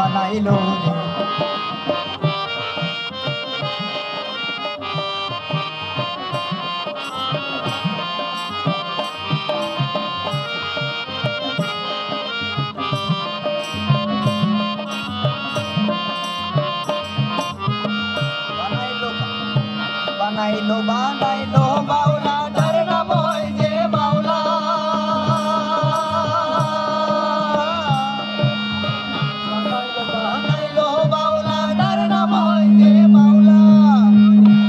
বানাইলো রে বানাইলো বানাইলো বাউলা তার নাম হয় যে বাউলা বানাইলো বাউলা তার নাম হয় যে বাউলা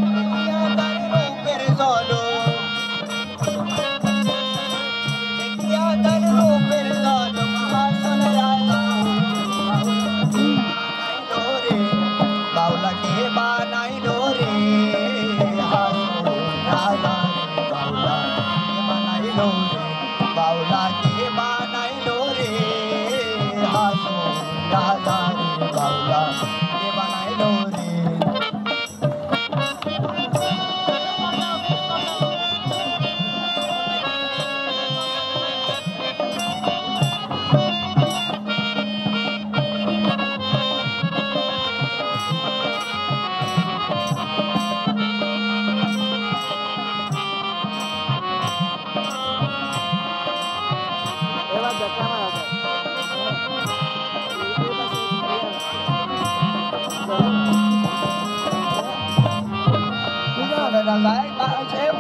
দেখিয়া তার রূপের ঝলক দেখিয়া তার রূপের ঝলক হাসন রাজা বানাইলো রে বাউলাকে বানাইলো রে बाउला के बनाइलो रे हासो राजा रे बाउला के बनाइलो रे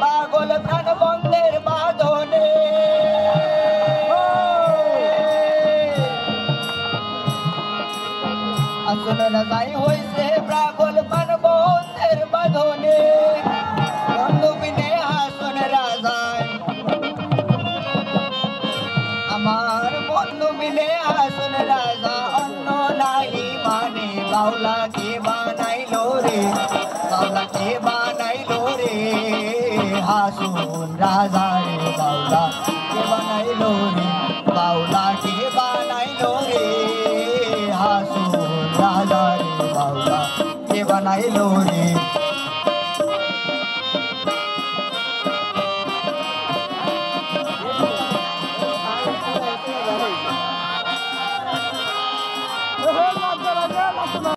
পাগল প্রাণ বন্ধের বাঁধনে আসলে রাজাই হইছে পাগল প্রাণ বন্ধের বাঁধনে বন্ধু বিনে হাসন রাজাই আমার বন্ধু মিলে হাসন রাজা অন্য নাহি মানে বাউলাকে বানাইলো রে বাউলাকে বানাইলো রে হাসুন রাজা রে বাউলা কে বানাইলো রে বাউলা কে বানাইলো রে হাসুন রাজা রে বাউলা কে বানাইলো রে